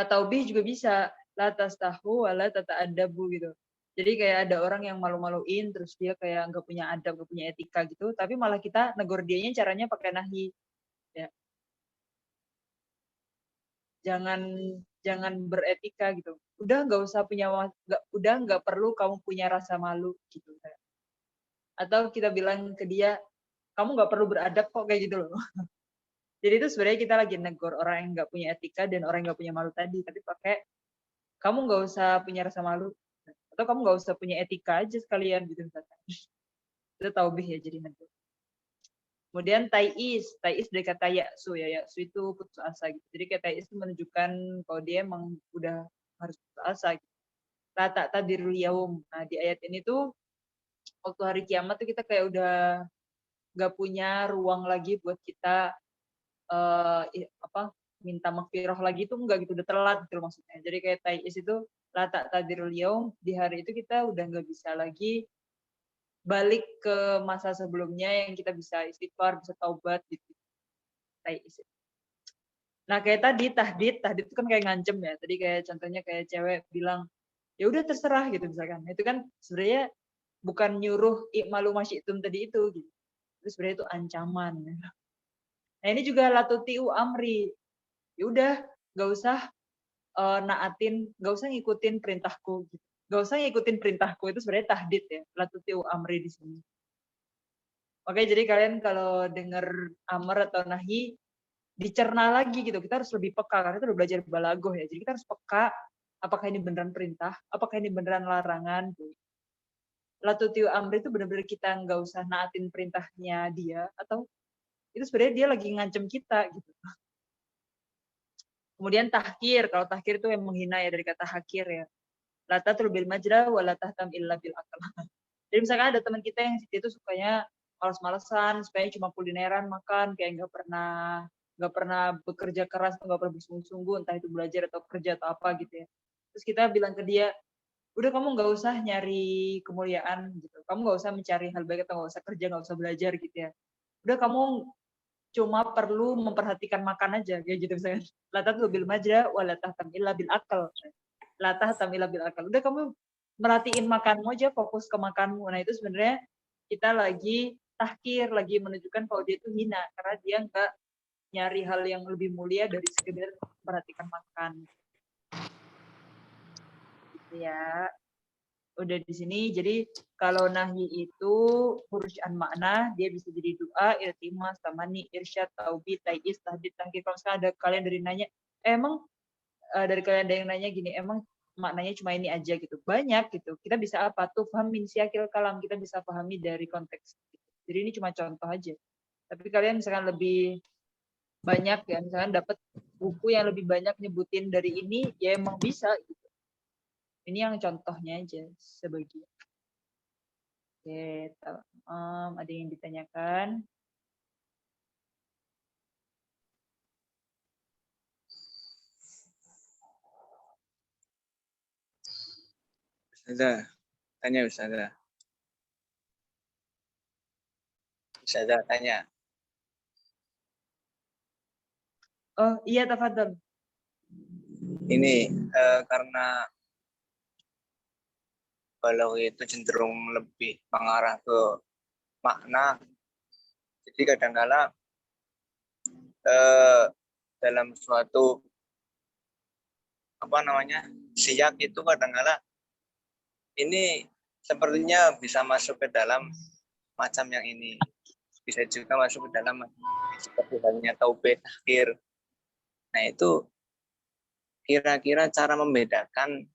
taubih juga bisa, la tastahu wala tata'adabu gitu. Jadi kayak ada orang yang malu-maluin, terus dia kayak nggak punya adab, nggak punya etika gitu, tapi malah kita negor dianya caranya pakai nahi. Ya. Jangan beretika gitu. Udah nggak perlu kamu punya rasa malu gitu. Atau kita bilang ke dia, kamu nggak perlu beradab kok kayak gitu loh. Jadi itu sebenarnya kita lagi negor orang yang nggak punya etika dan orang yang nggak punya malu tadi, tapi pakai kamu nggak usah punya rasa malu atau kamu nggak usah punya etika aja sekalian gitu misalkan. Itu taubih ya jadi negor. Kemudian tai'is dari kata ya'su ya, ya'su itu putus asa gitu. Jadi kayak tai'is itu menunjukkan kalau dia emang udah harus putus asa gitu. La ta'tadirul yaum. Nah, di ayat ini tuh waktu hari kiamat tuh kita kayak udah nggak punya ruang lagi buat kita minta maghfirah lagi itu enggak gitu, udah telat gitu maksudnya. Jadi kayak tai'is itu la ta'tadirul yaum, di hari itu kita udah nggak bisa lagi balik ke masa sebelumnya yang kita bisa istighfar, bisa taubat gitu. Tai'is. Nah, kayak tadi tahdid itu kan kayak ngancem ya. Tadi kayak contohnya kayak cewek bilang, "Ya udah terserah" gitu misalkan. Itu kan sebenarnya bukan nyuruh i'malu masyi'tum tadi itu gitu. Itu sebenarnya itu ancaman. Nah, ini juga latutiu amri. Ya udah, nggak usah nggak usah ngikutin perintahku gitu. Nggak usah ngikutin perintahku, itu sebenarnya tahdid ya, latutiu amri di sini. Oke, jadi kalian kalau dengar amar atau nahi, dicerna lagi gitu. Kita harus lebih peka karena kita udah belajar balagoh ya. Jadi kita harus peka apakah ini beneran perintah, apakah ini beneran larangan. La tutiu amri itu benar-benar kita nggak usah naatin perintahnya dia, atau itu sebenarnya dia lagi ngancem kita gitu. Kemudian tahkir, kalau tahkir itu yang menghina ya, dari kata hakir ya. La tatrul bil majra wa la tahtam illa bil akal. Jadi misalkan ada teman kita yang itu sukanya malas-malesan, sukanya cuma kulineran, makan, kayak nggak pernah bekerja keras, nggak pernah bersungguh-sungguh, entah itu belajar atau kerja atau apa gitu ya. Terus kita bilang ke dia, udah kamu nggak usah nyari kemuliaan gitu, kamu nggak usah mencari hal baik atau nggak usah kerja, nggak usah belajar gitu ya. Udah kamu cuma perlu memperhatikan makan aja, kayak gitu misalnya. La tatlub bil majra wa la tahtam illa bil akal. La tahtam illa bil akal. Udah kamu merhatiin makanmu aja, fokus ke makanmu. Nah itu sebenarnya kita lagi tahkir, lagi menunjukkan kalau dia itu hina karena dia nggak nyari hal yang lebih mulia dari sekedar memperhatikan makan. Gitu ya. Udah di sini. Jadi kalau nahi itu huruf an makna, dia bisa jadi doa, iltimas, tamani, irsyad, taubid, ta'iz, tahdid, tahkir. Kalau misalnya ada kalian dari nanya, emang dari kalian ada yang nanya gini, emang maknanya cuma ini aja gitu. Banyak gitu. Kita bisa apa? Tuh faham min siyakil kalam, kita bisa pahami dari konteks. Jadi ini cuma contoh aja. Tapi kalian misalkan lebih banyak ya, misalkan dapat buku yang lebih banyak nyebutin dari ini, ya emang bisa gitu. Ini yang contohnya aja sebagian. Oke, ada yang ditanyakan? Ustazah, tanya Ustazah. Ustazah tanya. Oh iya, tafadhol. Ini karena kalau itu cenderung lebih mengarah ke makna, jadi kadang-kala dalam suatu siyak itu kadang-kala ini sepertinya bisa masuk ke dalam macam yang ini, bisa juga masuk ke dalam seperti halnya taubid, tahkir. Nah itu kira-kira cara membedakan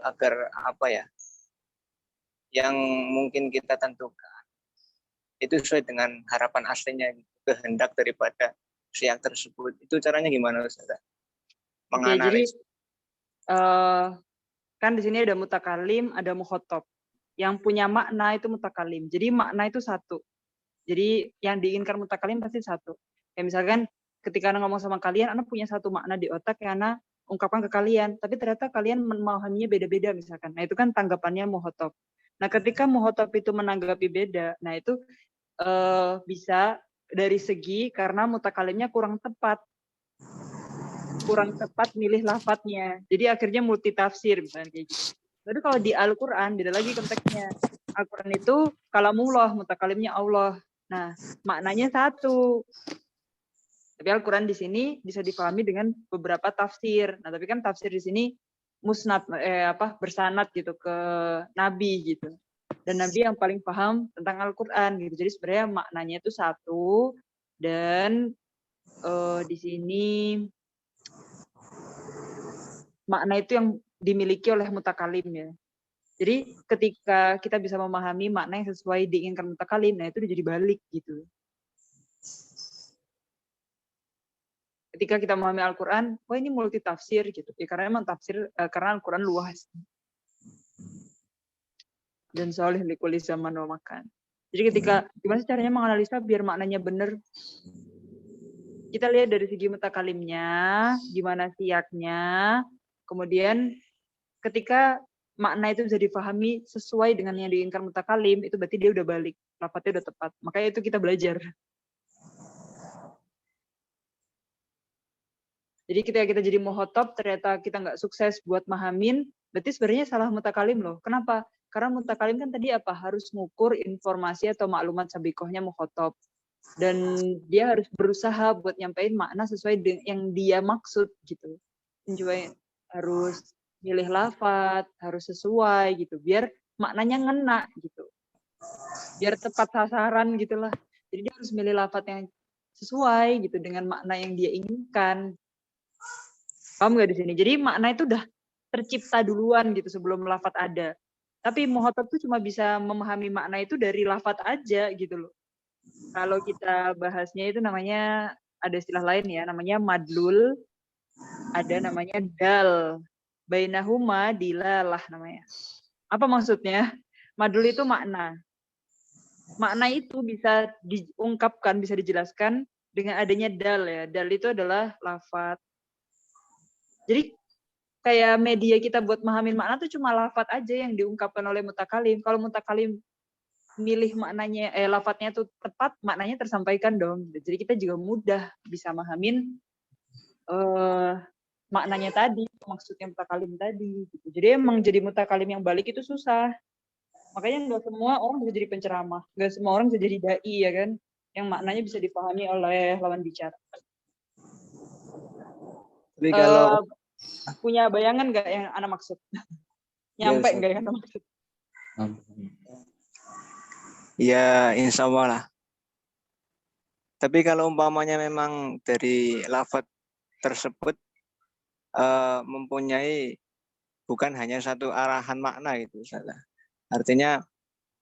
agar apa ya, yang mungkin kita tentukan itu sesuai dengan harapan aslinya, kehendak daripada siyak tersebut. Itu caranya gimana Ustaz? Menganalisis. Kan di sini ada mutakalim, ada mukhotob. Yang punya makna itu mutakalim. Jadi makna itu satu. Jadi yang diinginkan mutakalim pasti satu. Kayak misalkan ketika Ana ngomong sama kalian, Ana punya satu makna di otak yang Ana ungkapkan ke kalian, tapi ternyata kalian memahaminya beda-beda misalkan. Nah itu kan tanggapannya muhotob. Nah ketika muhotob itu menanggapi beda, nah itu bisa dari segi karena mutakalimnya kurang tepat milih lafadznya. Jadi akhirnya multi tafsir misalnya kayak gitu. Tapi kalau di Al-Quran beda lagi konteksnya. Al-Quran itu kalamullah, mutakalimnya Allah. Nah maknanya satu. Tapi Al-Quran di sini bisa dipahami dengan beberapa tafsir. Nah, tapi kan tafsir di sini musnad bersanad gitu ke nabi gitu. Dan nabi yang paling paham tentang Al-Quran gitu. Jadi sebenarnya maknanya itu satu, dan di sini makna itu yang dimiliki oleh mutakalim ya. Jadi ketika kita bisa memahami makna yang sesuai diinginkan mutakalim, nah itu jadi balik gitu. Ketika kita memahami Al-Quran, oh ini multi tafsir gitu. Ya karena memang tafsir, karena Al-Quran luas. Dan soleh likuli zaman wa makan. Jadi ketika, gimana sih caranya menganalisa biar maknanya benar? Kita lihat dari segi mutakalimnya, gimana siyaknya, kemudian ketika makna itu bisa difahami sesuai dengan yang diinginkan mutakalim, itu berarti dia udah balik. Lafadznya udah tepat. Makanya itu kita belajar. Jadi ketika kita jadi muhotob, ternyata kita nggak sukses buat mahamin, berarti sebenarnya salah mutakalim loh. Kenapa? Karena mutakalim kan tadi apa? Harus ngukur informasi atau maklumat sabikohnya muhotob. Dan dia harus berusaha buat nyampein makna sesuai dengan yang dia maksud gitu. Juga harus milih lafadz, harus sesuai gitu. Biar maknanya ngena gitu. Biar tepat sasaran gitulah. Jadi dia harus milih lafadz yang sesuai gitu dengan makna yang dia inginkan. Paham nggak di sini? Jadi makna itu udah tercipta duluan gitu sebelum lafadz ada. Tapi muhotab tuh cuma bisa memahami makna itu dari lafadz aja gitu loh. Kalau kita bahasnya itu namanya ada istilah lain ya, namanya madlul, ada namanya dal. Bainahuma dilalah namanya. Apa maksudnya? Madlul itu makna. Makna itu bisa diungkapkan, bisa dijelaskan dengan adanya dal ya. Dal itu adalah lafadz. Jadi kayak media kita buat memahami makna tuh cuma lafadz aja yang diungkapkan oleh mutakalim. Kalau mutakalim milih maknanya, lafadznya tuh tepat, maknanya tersampaikan dong. Jadi kita juga mudah bisa mahamin maknanya tadi, maksudnya mutakalim tadi. Gitu. Jadi emang jadi mutakalim yang balik itu susah. Makanya nggak semua orang bisa jadi penceramah, nggak semua orang bisa jadi dai ya kan, yang maknanya bisa dipahami oleh lawan bicara. Tapi kalau Punya bayangan nggak yang anak maksud? Nyampe nggak yang anak maksud? ya insya Allah lah. Tapi kalau umpamanya memang dari lafadz tersebut mempunyai bukan hanya satu arahan makna gitu, salah. Artinya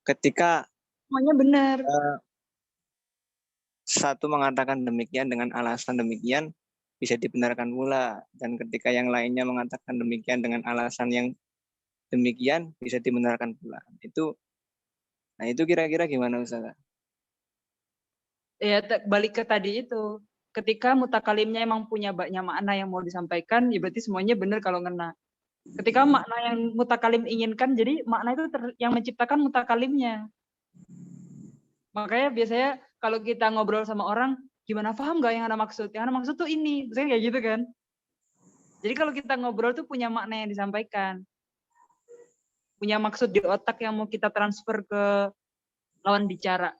ketika Semuanya benar. satu mengatakan demikian dengan alasan demikian bisa dibenarkan pula, dan ketika yang lainnya mengatakan demikian dengan alasan yang demikian bisa dibenarkan pula. Nah itu kira-kira gimana Ustaz? Ya balik ke tadi itu. Ketika mutakalimnya emang punya banyak makna yang mau disampaikan, ya berarti semuanya benar kalau ngena. Ketika makna yang mutakalim inginkan, jadi makna itu yang menciptakan mutakalimnya. Makanya biasanya kalau kita ngobrol sama orang, gimana paham nggak yang ada maksud? Yang ada maksud tuh ini, misalnya kayak gitu kan. Jadi kalau kita ngobrol tuh punya makna yang disampaikan. Punya maksud di otak yang mau kita transfer ke lawan bicara.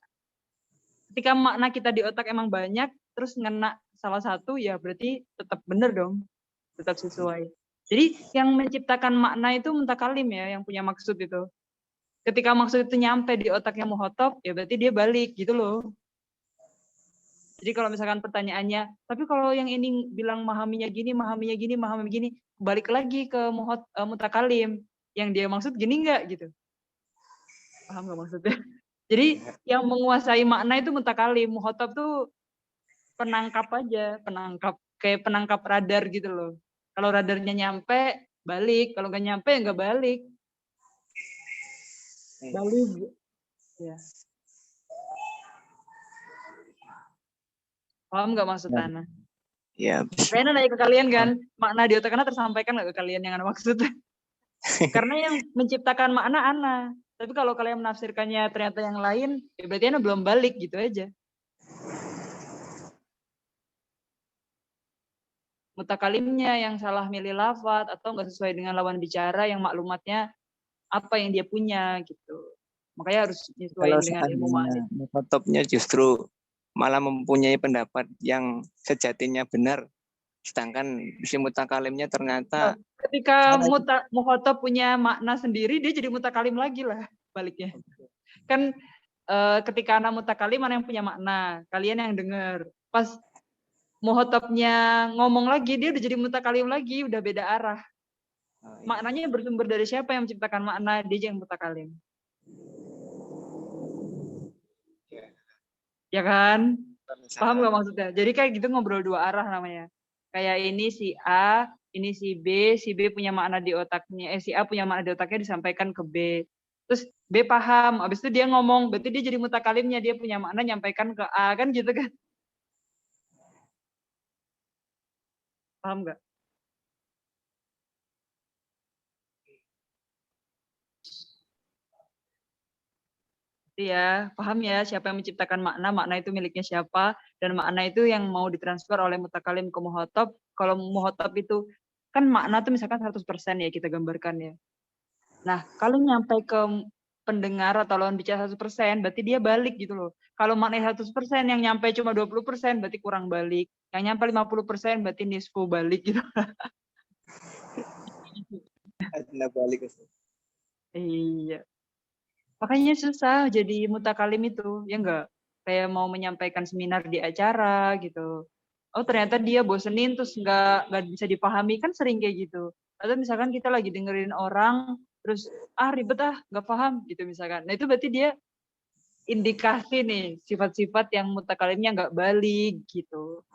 Ketika makna kita di otak emang banyak, terus ngena salah satu, ya berarti tetap benar dong. Tetap sesuai. Jadi yang menciptakan makna itu mutakalim ya, yang punya maksud itu. Ketika maksud itu nyampe di otaknya muhotob, ya berarti dia balik gitu loh. Jadi kalau misalkan pertanyaannya, tapi kalau yang ini bilang memahaminya gini, balik lagi ke mutakalim. Yang dia maksud gini nggak gitu. Paham nggak maksudnya? Jadi yang menguasai makna itu mutakalim. Muhotob tuh penangkap aja, kayak penangkap radar gitu loh. Kalau radarnya nyampe, balik. Kalau nggak nyampe, nggak balik. Balik. Ya. Paham nggak maksud Ana? Ya. Kayaknya nanya ke kalian kan, makna di otak Ana tersampaikan nggak ke kalian yang Ana maksud? Karena yang menciptakan makna Ana. Tapi kalau kalian menafsirkannya ternyata yang lain, ya berarti Ana belum balik gitu aja. Mutakalimnya yang salah milih lafadz atau nggak sesuai dengan lawan bicara yang maklumatnya apa yang dia punya gitu. Makanya harus Kalau nyesuaiin dengan ilmu seandainya mukhotobnya justru malah mempunyai pendapat yang sejatinya benar, sedangkan si mutakalimnya ternyata ketika mukhotob punya makna sendiri, dia jadi mutakalim lagi lah baliknya. Kan ketika anak mutakalim mana yang punya makna, kalian yang dengar. Pas mukhotobnya ngomong lagi, dia udah jadi mutakalim lagi, udah beda arah. Maknanya bersumber dari siapa yang menciptakan makna, dia yang mutakalim. Ya kan? Paham nggak maksudnya? Jadi kayak gitu ngobrol dua arah namanya. Kayak ini si A, ini si B punya makna di otaknya, si A punya makna di otaknya disampaikan ke B. Terus B paham, habis itu dia ngomong, berarti dia jadi mutakalimnya, dia punya makna nyampaikan ke A, kan gitu kan? Paham nggak? Ya, paham ya siapa yang menciptakan makna itu miliknya siapa, dan makna itu yang mau ditransfer oleh mutakalim ke muhotob. Kalau muhotob itu kan makna tuh misalkan 100% ya kita gambarkan ya. Nah, kalau nyampe ke pendengar atau lawan bicara 100%, berarti dia balik gitu loh. Kalau makna 100%, yang nyampe cuma 20%, berarti kurang balik. Yang nyampe 50%, berarti nisfu balik gitu. ada balik. Iya. Makanya susah jadi mutakalim itu, ya enggak? kayak mau menyampaikan seminar di acara gitu. Oh ternyata dia bosenin terus nggak bisa dipahami, kan sering kayak gitu. Atau misalkan kita lagi dengerin orang terus ribet nggak paham gitu misalkan. Nah itu berarti dia indikasi nih sifat-sifat yang mutakalimnya nggak balik gitu.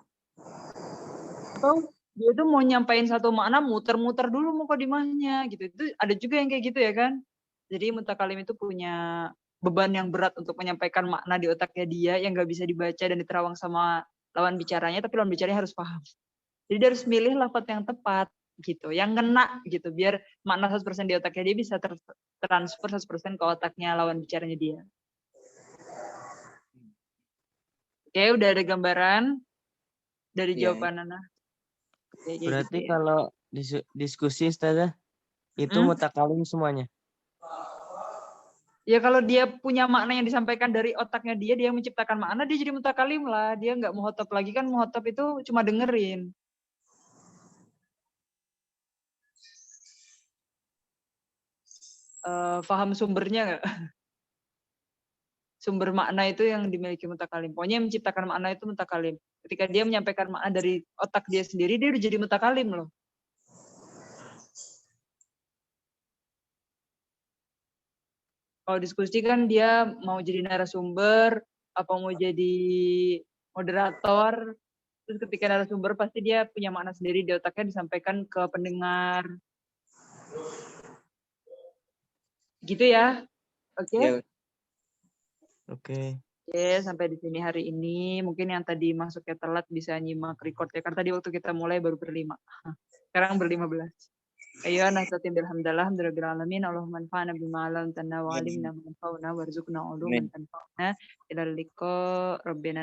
Atau dia tuh mau nyampain satu makna muter-muter dulu mukadimahnya gitu. Itu ada juga yang kayak gitu ya kan. Jadi mutakalim itu punya beban yang berat untuk menyampaikan makna di otaknya dia yang nggak bisa dibaca dan diterawang sama lawan bicaranya, tapi lawan bicaranya harus paham. Jadi dia harus milih lafaz yang tepat gitu, yang ngena gitu, biar makna 100% di otaknya dia bisa transfer 100% ke otaknya lawan bicaranya dia. Oke, udah ada gambaran dari Iya. jawaban Nana. Oke, kayak Berarti gitu ya. kalau diskusi Ustazah itu mutakalim semuanya. Ya kalau dia punya makna yang disampaikan dari otaknya dia yang menciptakan makna, dia jadi mutakalim lah. Dia nggak muhotob lagi, kan muhotob itu cuma dengerin. Paham sumbernya nggak? Sumber makna itu yang dimiliki mutakalim. Pokoknya yang menciptakan makna itu mutakalim. Ketika dia menyampaikan makna dari otak dia sendiri, dia udah jadi mutakalim loh. Kalau diskusi kan dia mau jadi narasumber, apa mau jadi moderator, terus ketika narasumber pasti dia punya makna sendiri di otaknya disampaikan ke pendengar. Gitu ya. Oke. Ya, Oke. Oke, sampai di sini hari ini. Mungkin yang tadi masuknya telat bisa nyimak record ya. Karena tadi waktu kita mulai baru berlima. Sekarang ber-15. Ayo, nastatim bilhamdalillah, alhamdulillah alamin, Allahumma anfa'na bima 'allamtana wa 'allimna ma yanfa'una warzuqna 'uluman tanfa'una ila liqa rabbina